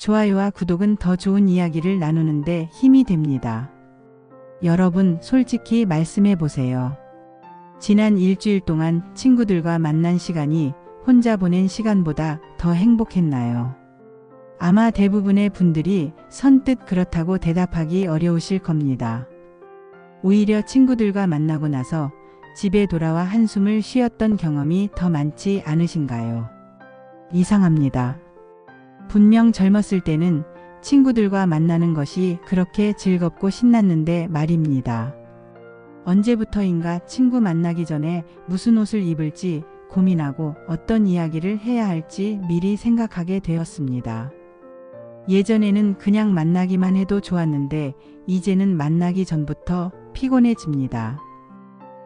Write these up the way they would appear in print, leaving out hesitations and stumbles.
좋아요와 구독은 더 좋은 이야기를 나누는데 힘이 됩니다. 여러분, 솔직히 말씀해 보세요. 지난 일주일 동안 친구들과 만난 시간이 혼자 보낸 시간보다 더 행복했나요? 아마 대부분의 분들이 선뜻 그렇다고 대답하기 어려우실 겁니다. 오히려 친구들과 만나고 나서 집에 돌아와 한숨을 쉬었던 경험이 더 많지 않으신가요? 이상합니다. 분명 젊었을 때는 친구들과 만나는 것이 그렇게 즐겁고 신났는데 말입니다. 언제부터인가 친구 만나기 전에 무슨 옷을 입을지 고민하고 어떤 이야기를 해야 할지 미리 생각하게 되었습니다. 예전에는 그냥 만나기만 해도 좋았는데 이제는 만나기 전부터 피곤해집니다.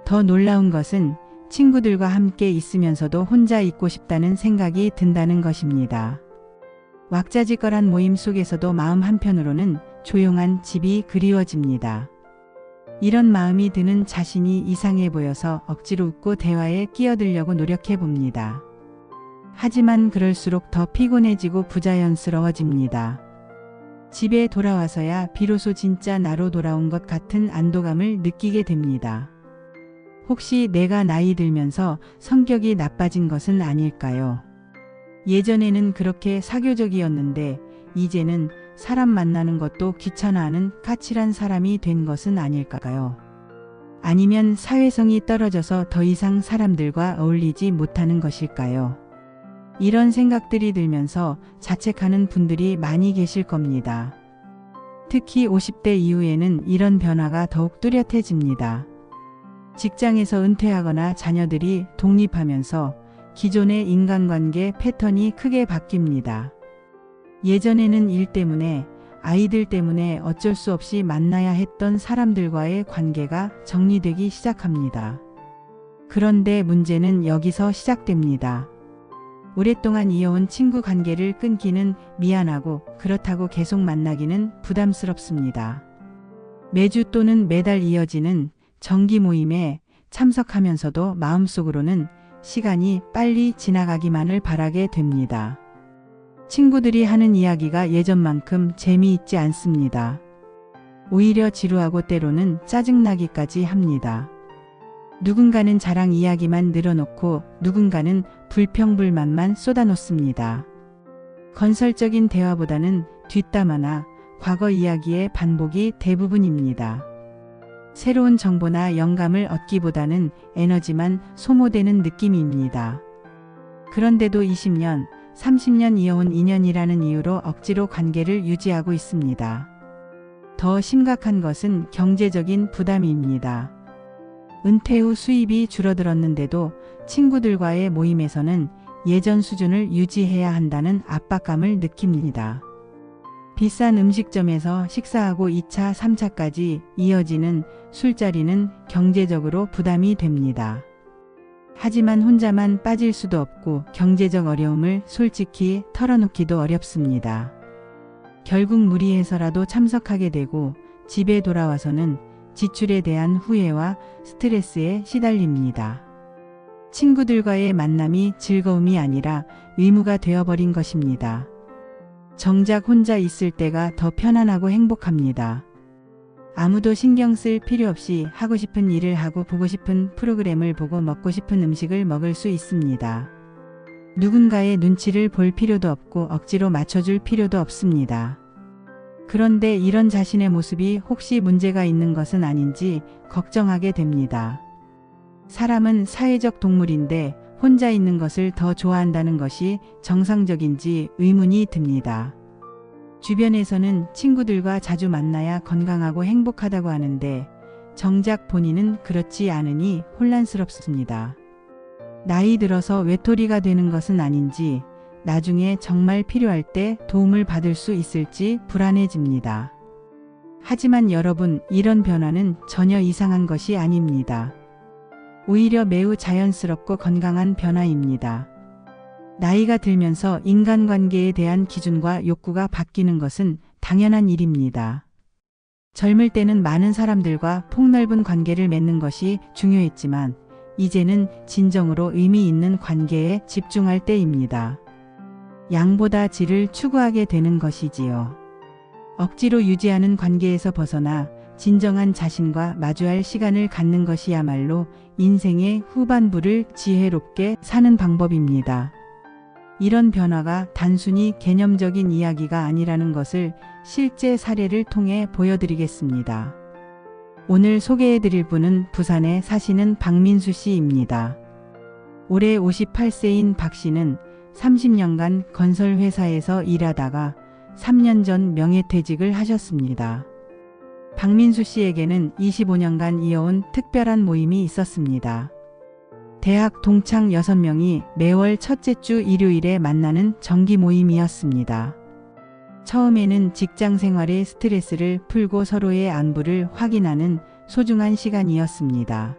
더 놀라운 것은 친구들과 함께 있으면서도 혼자 있고 싶다는 생각이 든다는 것입니다. 왁자지껄한 모임 속에서도 마음 한편으로는 조용한 집이 그리워집니다. 이런 마음이 드는 자신이 이상해 보여서 억지로 웃고 대화에 끼어들려고 노력해 봅니다. 하지만 그럴수록 더 피곤해지고 부자연스러워집니다. 집에 돌아와서야 비로소 진짜 나로 돌아온 것 같은 안도감을 느끼게 됩니다. 혹시 내가 나이 들면서 성격이 나빠진 것은 아닐까요? 예전에는 그렇게 사교적이었는데 이제는 사람 만나는 것도 귀찮아하는 까칠한 사람이 된 것은 아닐까요? 아니면 사회성이 떨어져서 더 이상 사람들과 어울리지 못하는 것일까요? 이런 생각들이 들면서 자책하는 분들이 많이 계실 겁니다. 특히 50대 이후에는 이런 변화가 더욱 뚜렷해집니다. 직장에서 은퇴하거나 자녀들이 독립하면서 기존의 인간관계 패턴이 크게 바뀝니다. 예전에는 일 때문에, 아이들 때문에 어쩔 수 없이 만나야 했던 사람들과의 관계가 정리되기 시작합니다. 그런데 문제는 여기서 시작됩니다. 오랫동안 이어온 친구 관계를 끊기는 미안하고 그렇다고 계속 만나기는 부담스럽습니다. 매주 또는 매달 이어지는 정기 모임에 참석하면서도 마음속으로는 시간이 빨리 지나가기만을 바라게 됩니다. 친구들이 하는 이야기가 예전만큼 재미있지 않습니다. 오히려 지루하고 때로는 짜증나기까지 합니다. 누군가는 자랑 이야기만 늘어놓고 누군가는 불평불만만 쏟아놓습니다. 건설적인 대화보다는 뒷담화나 과거 이야기의 반복이 대부분입니다. 새로운 정보나 영감을 얻기보다는 에너지만 소모되는 느낌입니다. 그런데도 20년, 30년 이어온 인연이라는 이유로 억지로 관계를 유지하고 있습니다. 더 심각한 것은 경제적인 부담입니다. 은퇴 후 수입이 줄어들었는데도 친구들과의 모임에서는 예전 수준을 유지해야 한다는 압박감을 느낍니다. 비싼 음식점에서 식사하고 2차, 3차까지 이어지는 술자리는 경제적으로 부담이 됩니다. 하지만 혼자만 빠질 수도 없고 경제적 어려움을 솔직히 털어놓기도 어렵습니다. 결국 무리해서라도 참석하게 되고 집에 돌아와서는 지출에 대한 후회와 스트레스에 시달립니다. 친구들과의 만남이 즐거움이 아니라 의무가 되어버린 것입니다. 정작 혼자 있을 때가 더 편안하고 행복합니다. 아무도 신경 쓸 필요 없이 하고 싶은 일을 하고 보고 싶은 프로그램을 보고 먹고 싶은 음식을 먹을 수 있습니다. 누군가의 눈치를 볼 필요도 없고 억지로 맞춰줄 필요도 없습니다. 그런데 이런 자신의 모습이 혹시 문제가 있는 것은 아닌지 걱정하게 됩니다. 사람은 사회적 동물인데 혼자 있는 것을 더 좋아한다는 것이 정상적인지 의문이 듭니다. 주변에서는 친구들과 자주 만나야 건강하고 행복하다고 하는데 정작 본인은 그렇지 않으니 혼란스럽습니다. 나이 들어서 외톨이가 되는 것은 아닌지 나중에 정말 필요할 때 도움을 받을 수 있을지 불안해집니다. 하지만 여러분, 이런 변화는 전혀 이상한 것이 아닙니다. 오히려 매우 자연스럽고 건강한 변화입니다. 나이가 들면서 인간관계에 대한 기준과 욕구가 바뀌는 것은 당연한 일입니다. 젊을 때는 많은 사람들과 폭넓은 관계를 맺는 것이 중요했지만 이제는 진정으로 의미 있는 관계에 집중할 때입니다. 양보다 질을 추구하게 되는 것이지요. 억지로 유지하는 관계에서 벗어나 진정한 자신과 마주할 시간을 갖는 것이야말로 인생의 후반부를 지혜롭게 사는 방법입니다. 이런 변화가 단순히 개념적인 이야기가 아니라는 것을 실제 사례를 통해 보여드리겠습니다. 오늘 소개해드릴 분은 부산에 사시는 박민수 씨입니다. 올해 58세인 박 씨는 30년간 건설회사에서 일하다가 3년 전 명예퇴직을 하셨습니다. 박민수 씨에게는 25년간 이어온 특별한 모임이 있었습니다. 대학 동창 6명이 매월 첫째 주 일요일에 만나는 정기 모임이었습니다. 처음에는 직장 생활의 스트레스를 풀고 서로의 안부를 확인하는 소중한 시간이었습니다.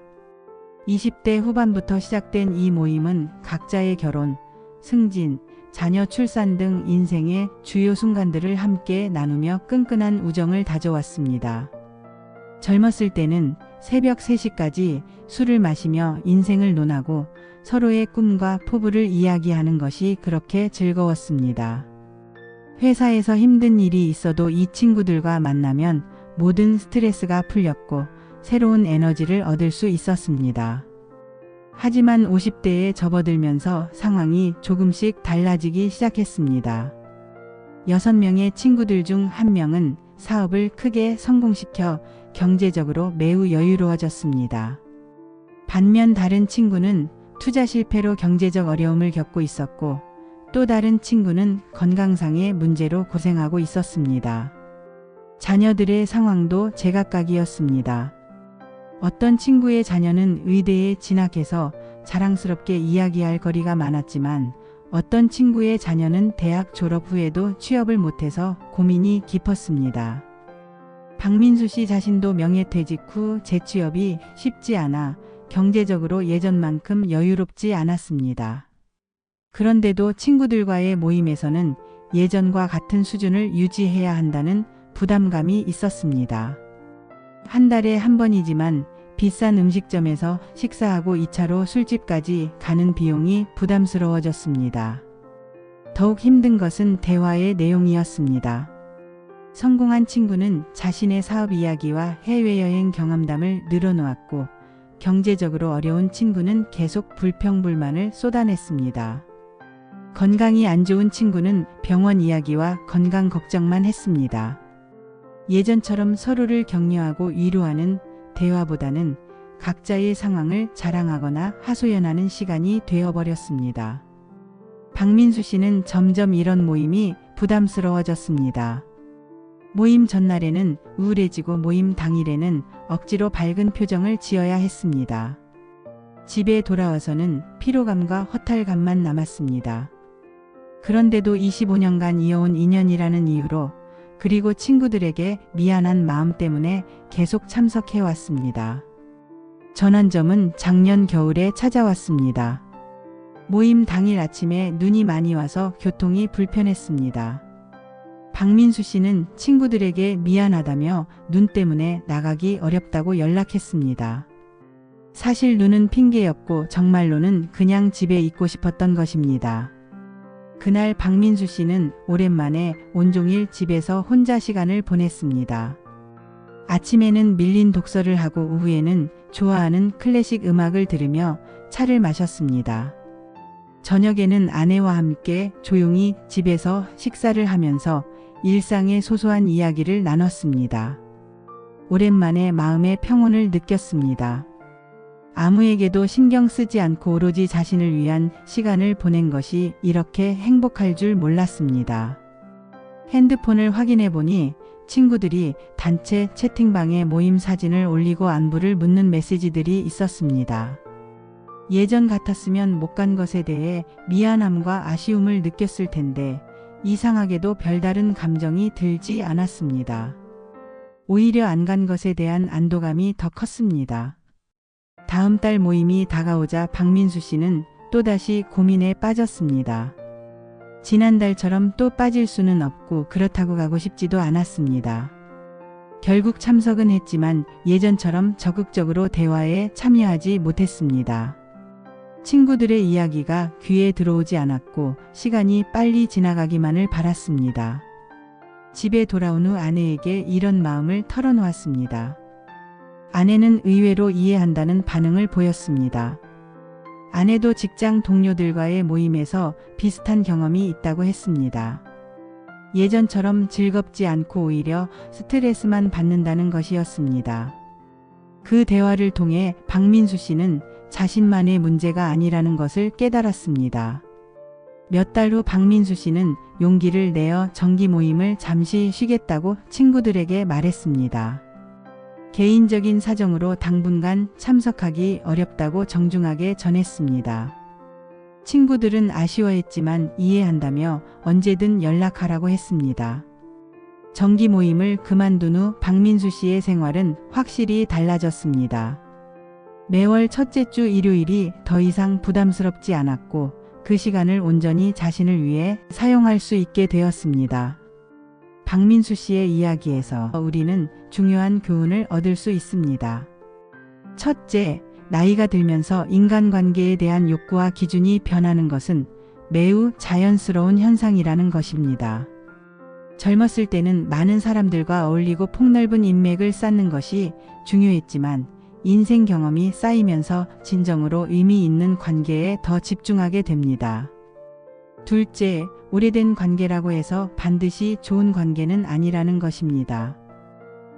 20대 후반부터 시작된 이 모임은 각자의 결혼, 승진, 자녀 출산 등 인생의 주요 순간들을 함께 나누며 끈끈한 우정을 다져왔습니다. 젊었을 때는 새벽 3시까지 술을 마시며 인생을 논하고 서로의 꿈과 포부를 이야기하는 것이 그렇게 즐거웠습니다. 회사에서 힘든 일이 있어도 이 친구들과 만나면 모든 스트레스가 풀렸고 새로운 에너지를 얻을 수 있었습니다. 하지만 50대에 접어들면서 상황이 조금씩 달라지기 시작했습니다. 6명의 친구들 중 1명은 사업을 크게 성공시켜 경제적으로 매우 여유로워졌습니다. 반면 다른 친구는 투자 실패로 경제적 어려움을 겪고 있었고 또 다른 친구는 건강상의 문제로 고생하고 있었습니다. 자녀들의 상황도 제각각이었습니다. 어떤 친구의 자녀는 의대에 진학해서 자랑스럽게 이야기할 거리가 많았지만 어떤 친구의 자녀는 대학 졸업 후에도 취업을 못해서 고민이 깊었습니다. 박민수 씨 자신도 명예퇴직 후 재취업이 쉽지 않아 경제적으로 예전만큼 여유롭지 않았습니다. 그런데도 친구들과의 모임에서는 예전과 같은 수준을 유지해야 한다는 부담감이 있었습니다. 한 달에 한 번이지만 비싼 음식점에서 식사하고 2차로 술집까지 가는 비용이 부담스러워졌습니다. 더욱 힘든 것은 대화의 내용이었습니다. 성공한 친구는 자신의 사업 이야기와 해외여행 경험담을 늘어놓았고 경제적으로 어려운 친구는 계속 불평불만을 쏟아냈습니다. 건강이 안 좋은 친구는 병원 이야기와 건강 걱정만 했습니다. 예전처럼 서로를 격려하고 위로하는 대화보다는 각자의 상황을 자랑하거나 하소연하는 시간이 되어버렸습니다. 박민수 씨는 점점 이런 모임이 부담스러워졌습니다. 모임 전날에는 우울해지고 모임 당일에는 억지로 밝은 표정을 지어야 했습니다. 집에 돌아와서는 피로감과 허탈감만 남았습니다. 그런데도 25년간 이어온 인연이라는 이유로 그리고 친구들에게 미안한 마음 때문에 계속 참석해왔습니다. 전환점은 작년 겨울에 찾아왔습니다. 모임 당일 아침에 눈이 많이 와서 교통이 불편했습니다. 박민수 씨는 친구들에게 미안하다며 눈 때문에 나가기 어렵다고 연락했습니다. 사실 눈은 핑계였고 정말로는 그냥 집에 있고 싶었던 것입니다. 그날 박민수 씨는 오랜만에 온종일 집에서 혼자 시간을 보냈습니다. 아침에는 밀린 독서를 하고 오후에는 좋아하는 클래식 음악을 들으며 차를 마셨습니다. 저녁에는 아내와 함께 조용히 집에서 식사를 하면서 일상의 소소한 이야기를 나눴습니다. 오랜만에 마음의 평온을 느꼈습니다. 아무에게도 신경 쓰지 않고 오로지 자신을 위한 시간을 보낸 것이 이렇게 행복할 줄 몰랐습니다. 핸드폰을 확인해 보니 친구들이 단체 채팅방에 모임 사진을 올리고 안부를 묻는 메시지들이 있었습니다. 예전 같았으면 못 간 것에 대해 미안함과 아쉬움을 느꼈을 텐데 이상하게도 별다른 감정이 들지 않았습니다. 오히려 안 간 것에 대한 안도감이 더 컸습니다. 다음 달 모임이 다가오자 박민수 씨는 또다시 고민에 빠졌습니다. 지난달처럼 또 빠질 수는 없고 그렇다고 가고 싶지도 않았습니다. 결국 참석은 했지만 예전처럼 적극적으로 대화에 참여하지 못했습니다. 친구들의 이야기가 귀에 들어오지 않았고 시간이 빨리 지나가기만을 바랐습니다. 집에 돌아온 후 아내에게 이런 마음을 털어놓았습니다. 아내는 의외로 이해한다는 반응을 보였습니다. 아내도 직장 동료들과의 모임에서 비슷한 경험이 있다고 했습니다. 예전처럼 즐겁지 않고 오히려 스트레스만 받는다는 것이었습니다. 그 대화를 통해 박민수 씨는 자신만의 문제가 아니라는 것을 깨달았습니다. 몇 달 후 박민수 씨는 용기를 내어 정기 모임을 잠시 쉬겠다고 친구들에게 말했습니다. 개인적인 사정으로 당분간 참석하기 어렵다고 정중하게 전했습니다. 친구들은 아쉬워했지만 이해한다며 언제든 연락하라고 했습니다. 정기 모임을 그만둔 후 박민수 씨의 생활은 확실히 달라졌습니다. 매월 첫째 주 일요일이 더 이상 부담스럽지 않았고 그 시간을 온전히 자신을 위해 사용할 수 있게 되었습니다. 박민수 씨의 이야기에서 우리는 중요한 교훈을 얻을 수 있습니다. 첫째, 나이가 들면서 인간관계에 대한 욕구와 기준이 변하는 것은 매우 자연스러운 현상이라는 것입니다. 젊었을 때는 많은 사람들과 어울리고 폭넓은 인맥을 쌓는 것이 중요했지만 인생 경험이 쌓이면서 진정으로 의미 있는 관계에 더 집중하게 됩니다. 둘째, 오래된 관계라고 해서 반드시 좋은 관계는 아니라는 것입니다.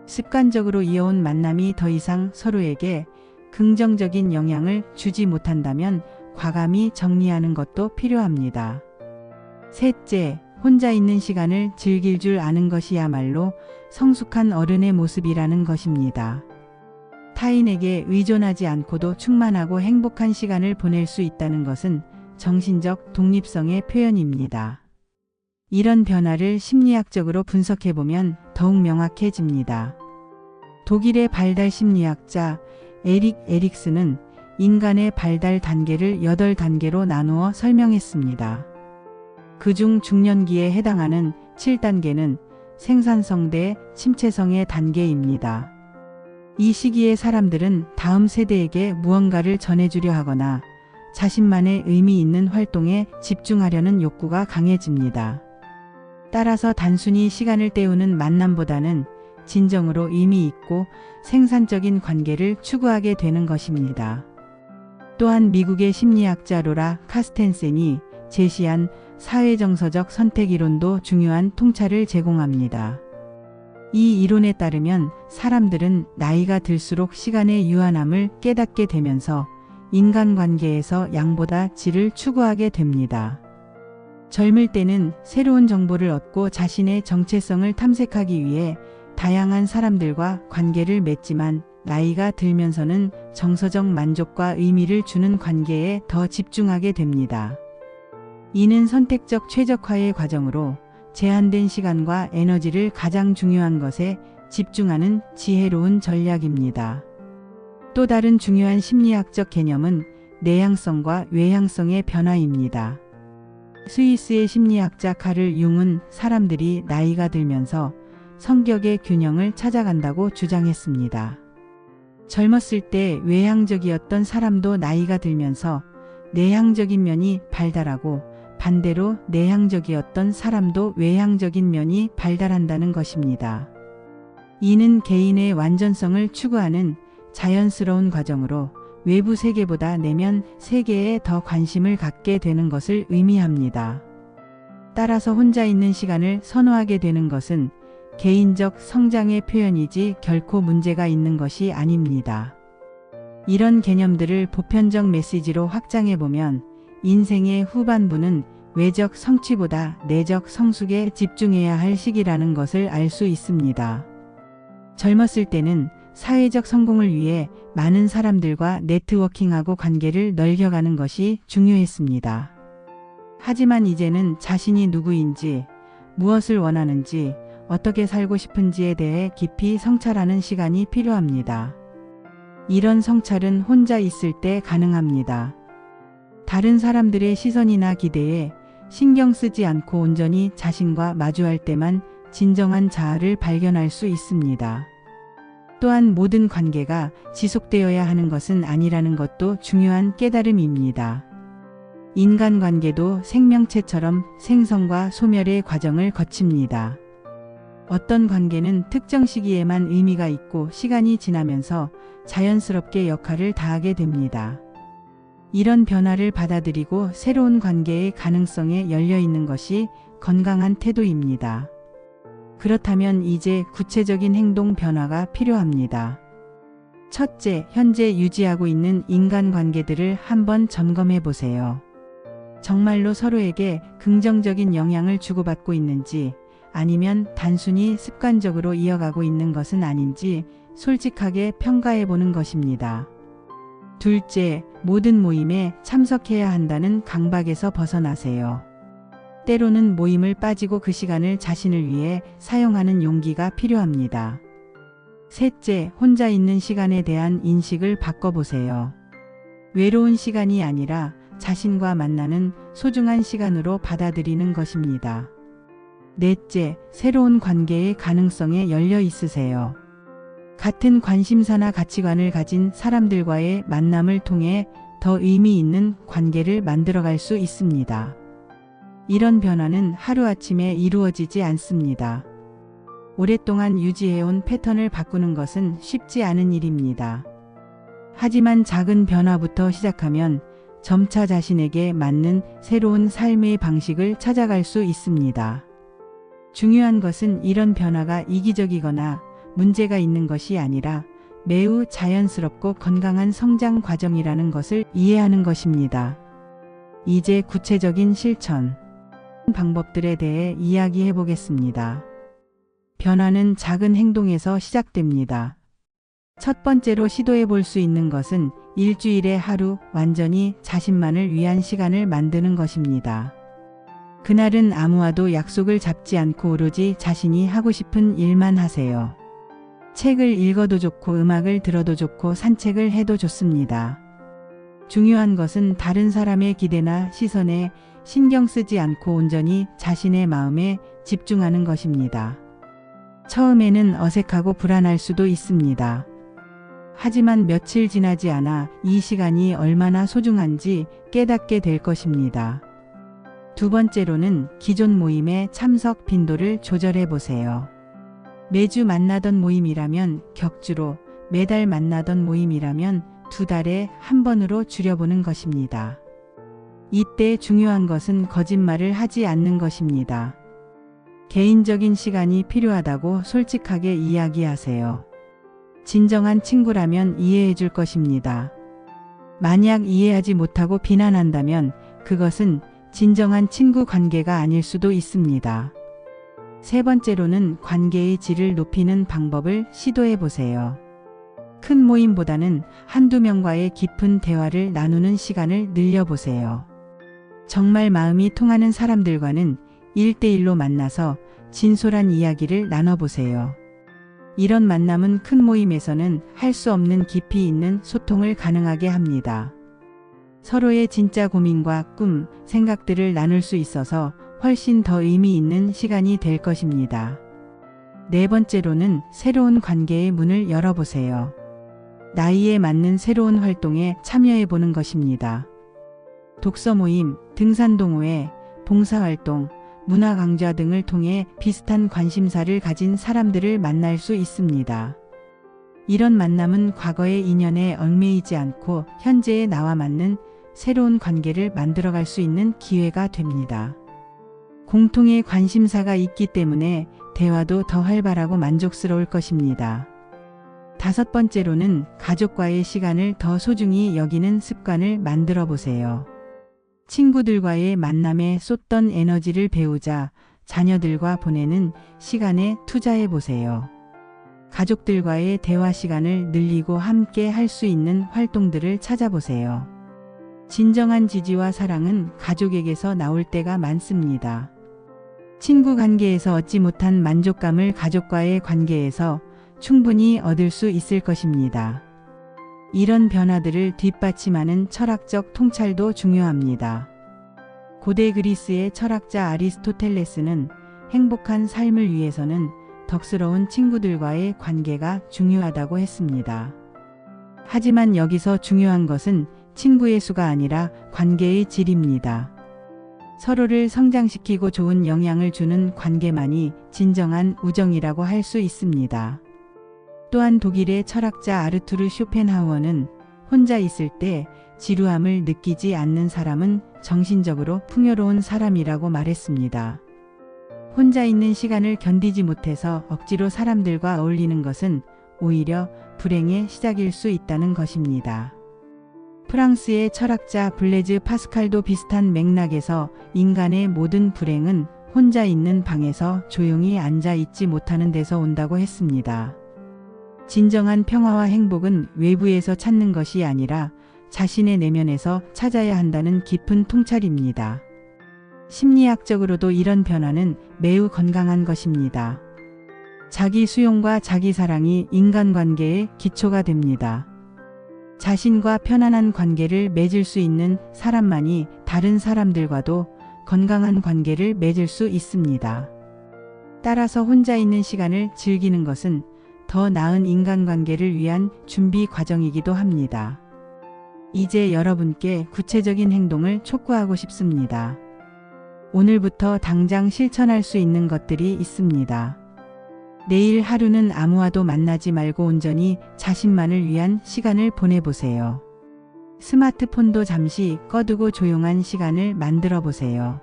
습관적으로 이어온 만남이 더 이상 서로에게 긍정적인 영향을 주지 못한다면 과감히 정리하는 것도 필요합니다. 셋째, 혼자 있는 시간을 즐길 줄 아는 것이야말로 성숙한 어른의 모습이라는 것입니다. 타인에게 의존하지 않고도 충만하고 행복한 시간을 보낼 수 있다는 것은 정신적 독립성의 표현입니다. 이런 변화를 심리학적으로 분석해보면 더욱 명확해집니다. 독일의 발달 심리학자 에릭 에릭슨은 인간의 발달 단계를 8단계로 나누어 설명했습니다. 그중 중년기에 해당하는 7단계는 생산성대 침체성의 단계입니다. 이 시기에 사람들은 다음 세대에게 무언가를 전해주려 하거나 자신만의 의미 있는 활동에 집중하려는 욕구가 강해집니다. 따라서 단순히 시간을 때우는 만남보다는 진정으로 의미 있고 생산적인 관계를 추구하게 되는 것입니다. 또한 미국의 심리학자 로라 카스텐센이 제시한 사회정서적 선택 이론도 중요한 통찰을 제공합니다. 이 이론에 따르면 사람들은 나이가 들수록 시간의 유한함을 깨닫게 되면서 인간관계에서 양보다 질을 추구하게 됩니다. 젊을 때는 새로운 정보를 얻고 자신의 정체성을 탐색하기 위해 다양한 사람들과 관계를 맺지만 나이가 들면서는 정서적 만족과 의미를 주는 관계에 더 집중하게 됩니다. 이는 선택적 최적화의 과정으로 제한된 시간과 에너지를 가장 중요한 것에 집중하는 지혜로운 전략입니다. 또 다른 중요한 심리학적 개념은 내향성과 외향성의 변화입니다. 스위스의 심리학자 카를 융은 사람들이 나이가 들면서 성격의 균형을 찾아간다고 주장했습니다. 젊었을 때 외향적이었던 사람도 나이가 들면서 내향적인 면이 발달하고 반대로 내향적이었던 사람도 외향적인 면이 발달한다는 것입니다. 이는 개인의 완전성을 추구하는 자연스러운 과정으로 외부 세계보다 내면 세계에 더 관심을 갖게 되는 것을 의미합니다. 따라서 혼자 있는 시간을 선호하게 되는 것은 개인적 성장의 표현이지 결코 문제가 있는 것이 아닙니다. 이런 개념들을 보편적 메시지로 확장해보면 인생의 후반부는 외적 성취보다 내적 성숙에 집중해야 할 시기라는 것을 알 수 있습니다. 젊었을 때는 사회적 성공을 위해 많은 사람들과 네트워킹하고 관계를 넓혀가는 것이 중요했습니다. 하지만 이제는 자신이 누구인지, 무엇을 원하는지, 어떻게 살고 싶은지에 대해 깊이 성찰하는 시간이 필요합니다. 이런 성찰은 혼자 있을 때 가능합니다. 다른 사람들의 시선이나 기대에 신경 쓰지 않고 온전히 자신과 마주할 때만 진정한 자아를 발견할 수 있습니다. 또한 모든 관계가 지속되어야 하는 것은 아니라는 것도 중요한 깨달음입니다. 인간관계도 생명체처럼 생성과 소멸의 과정을 거칩니다. 어떤 관계는 특정 시기에만 의미가 있고 시간이 지나면서 자연스럽게 역할을 다하게 됩니다. 이런 변화를 받아들이고 새로운 관계의 가능성에 열려 있는 것이 건강한 태도입니다. 그렇다면 이제 구체적인 행동 변화가 필요합니다. 첫째, 현재 유지하고 있는 인간관계들을 한번 점검해 보세요. 정말로 서로에게 긍정적인 영향을 주고받고 있는지, 아니면 단순히 습관적으로 이어가고 있는 것은 아닌지 솔직하게 평가해 보는 것입니다. 둘째, 모든 모임에 참석해야 한다는 강박에서 벗어나세요. 때로는 모임을 빠지고 그 시간을 자신을 위해 사용하는 용기가 필요합니다. 셋째, 혼자 있는 시간에 대한 인식을 바꿔보세요. 외로운 시간이 아니라 자신과 만나는 소중한 시간으로 받아들이는 것입니다. 넷째, 새로운 관계의 가능성에 열려 있으세요. 같은 관심사나 가치관을 가진 사람들과의 만남을 통해 더 의미 있는 관계를 만들어갈 수 있습니다. 이런 변화는 하루아침에 이루어지지 않습니다. 오랫동안 유지해온 패턴을 바꾸는 것은 쉽지 않은 일입니다. 하지만 작은 변화부터 시작하면 점차 자신에게 맞는 새로운 삶의 방식을 찾아갈 수 있습니다. 중요한 것은 이런 변화가 이기적이거나 문제가 있는 것이 아니라 매우 자연스럽고 건강한 성장 과정이라는 것을 이해하는 것입니다. 이제 구체적인 실천 방법들에 대해 이야기해 보겠습니다. 변화는 작은 행동에서 시작됩니다. 첫 번째로 시도해 볼 수 있는 것은 일주일에 하루 완전히 자신만을 위한 시간을 만드는 것입니다. 그날은 아무와도 약속을 잡지 않고 오로지 자신이 하고 싶은 일만 하세요. 책을 읽어도 좋고 음악을 들어도 좋고 산책을 해도 좋습니다. 중요한 것은 다른 사람의 기대나 시선에 신경 쓰지 않고 온전히 자신의 마음에 집중하는 것입니다. 처음에는 어색하고 불안할 수도 있습니다. 하지만 며칠 지나지 않아 이 시간이 얼마나 소중한지 깨닫게 될 것입니다. 두 번째로는 기존 모임의 참석 빈도를 조절해 보세요. 매주 만나던 모임이라면 격주로, 매달 만나던 모임이라면 2달에 한 번으로 줄여보는 것입니다. 이때 중요한 것은 거짓말을 하지 않는 것입니다. 개인적인 시간이 필요하다고 솔직하게 이야기하세요. 진정한 친구라면 이해해 줄 것입니다. 만약 이해하지 못하고 비난한다면 그것은 진정한 친구 관계가 아닐 수도 있습니다. 세 번째로는 관계의 질을 높이는 방법을 시도해 보세요. 큰 모임보다는 한두 명과의 깊은 대화를 나누는 시간을 늘려보세요. 정말 마음이 통하는 사람들과는 1대1로 만나서 진솔한 이야기를 나눠보세요. 이런 만남은 큰 모임에서는 할 수 없는 깊이 있는 소통을 가능하게 합니다. 서로의 진짜 고민과 꿈, 생각들을 나눌 수 있어서 훨씬 더 의미 있는 시간이 될 것입니다. 네 번째로는 새로운 관계의 문을 열어보세요. 나이에 맞는 새로운 활동에 참여해 보는 것입니다. 독서 모임, 등산 동호회, 봉사활동, 문화 강좌 등을 통해 비슷한 관심사를 가진 사람들을 만날 수 있습니다. 이런 만남은 과거의 인연에 얽매이지 않고 현재의 나와 맞는 새로운 관계를 만들어갈 수 있는 기회가 됩니다. 공통의 관심사가 있기 때문에 대화도 더 활발하고 만족스러울 것입니다. 다섯 번째로는 가족과의 시간을 더 소중히 여기는 습관을 만들어 보세요. 친구들과의 만남에 쏟던 에너지를 배우자 자녀들과 보내는 시간에 투자해 보세요. 가족들과의 대화 시간을 늘리고 함께 할 수 있는 활동들을 찾아보세요. 진정한 지지와 사랑은 가족에게서 나올 때가 많습니다. 친구 관계에서 얻지 못한 만족감을 가족과의 관계에서 충분히 얻을 수 있을 것입니다. 이런 변화들을 뒷받침하는 철학적 통찰도 중요합니다. 고대 그리스의 철학자 아리스토텔레스는 행복한 삶을 위해서는 덕스러운 친구들과의 관계가 중요하다고 했습니다. 하지만 여기서 중요한 것은 친구의 수가 아니라 관계의 질입니다. 서로를 성장시키고 좋은 영향을 주는 관계만이 진정한 우정이라고 할 수 있습니다. 또한 독일의 철학자 아르투르 쇼펜하우어는 혼자 있을 때 지루함을 느끼지 않는 사람은 정신적으로 풍요로운 사람이라고 말했습니다. 혼자 있는 시간을 견디지 못해서 억지로 사람들과 어울리는 것은 오히려 불행의 시작일 수 있다는 것입니다. 프랑스의 철학자 블레즈 파스칼도 비슷한 맥락에서 인간의 모든 불행은 혼자 있는 방에서 조용히 앉아 있지 못하는 데서 온다고 했습니다. 진정한 평화와 행복은 외부에서 찾는 것이 아니라 자신의 내면에서 찾아야 한다는 깊은 통찰입니다. 심리학적으로도 이런 변화는 매우 건강한 것입니다. 자기 수용과 자기 사랑이 인간관계의 기초가 됩니다. 자신과 편안한 관계를 맺을 수 있는 사람만이 다른 사람들과도 건강한 관계를 맺을 수 있습니다. 따라서 혼자 있는 시간을 즐기는 것은 더 나은 인간관계를 위한 준비 과정이기도 합니다. 이제 여러분께 구체적인 행동을 촉구하고 싶습니다. 오늘부터 당장 실천할 수 있는 것들이 있습니다. 내일 하루는 아무와도 만나지 말고 온전히 자신만을 위한 시간을 보내보세요. 스마트폰도 잠시 꺼두고 조용한 시간을 만들어 보세요.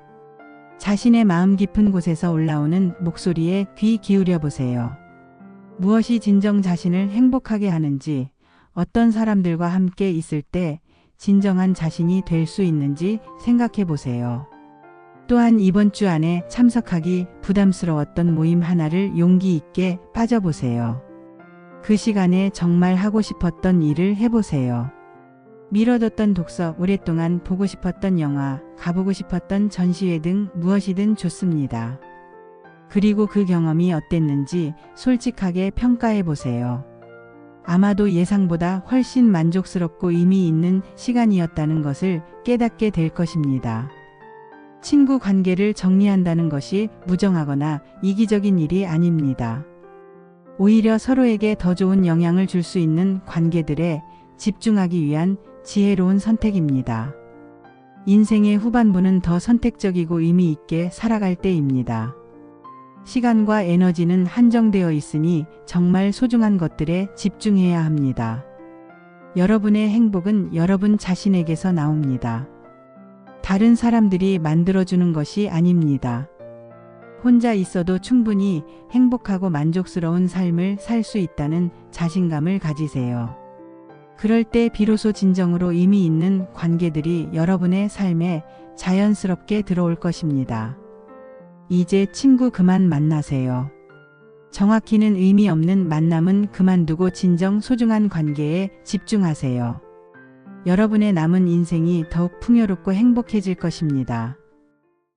자신의 마음 깊은 곳에서 올라오는 목소리에 귀 기울여 보세요. 무엇이 진정 자신을 행복하게 하는지, 어떤 사람들과 함께 있을 때 진정한 자신이 될 수 있는지 생각해 보세요. 또한 이번 주 안에 참석하기 부담스러웠던 모임 하나를 용기 있게 빠져보세요. 그 시간에 정말 하고 싶었던 일을 해보세요. 미뤄뒀던 독서, 오랫동안 보고 싶었던 영화, 가보고 싶었던 전시회 등 무엇이든 좋습니다. 그리고 그 경험이 어땠는지 솔직하게 평가해 보세요. 아마도 예상보다 훨씬 만족스럽고 의미 있는 시간이었다는 것을 깨닫게 될 것입니다. 친구 관계를 정리한다는 것이 무정하거나 이기적인 일이 아닙니다. 오히려 서로에게 더 좋은 영향을 줄 수 있는 관계들에 집중하기 위한 지혜로운 선택입니다. 인생의 후반부는 더 선택적이고 의미 있게 살아갈 때입니다. 시간과 에너지는 한정되어 있으니 정말 소중한 것들에 집중해야 합니다. 여러분의 행복은 여러분 자신에게서 나옵니다. 다른 사람들이 만들어주는 것이 아닙니다. 혼자 있어도 충분히 행복하고 만족스러운 삶을 살 수 있다는 자신감을 가지세요. 그럴 때 비로소 진정으로 의미 있는 관계들이 여러분의 삶에 자연스럽게 들어올 것입니다. 이제 친구 그만 만나세요. 정확히는 의미 없는 만남은 그만두고 진정 소중한 관계에 집중하세요. 여러분의 남은 인생이 더욱 풍요롭고 행복해질 것입니다.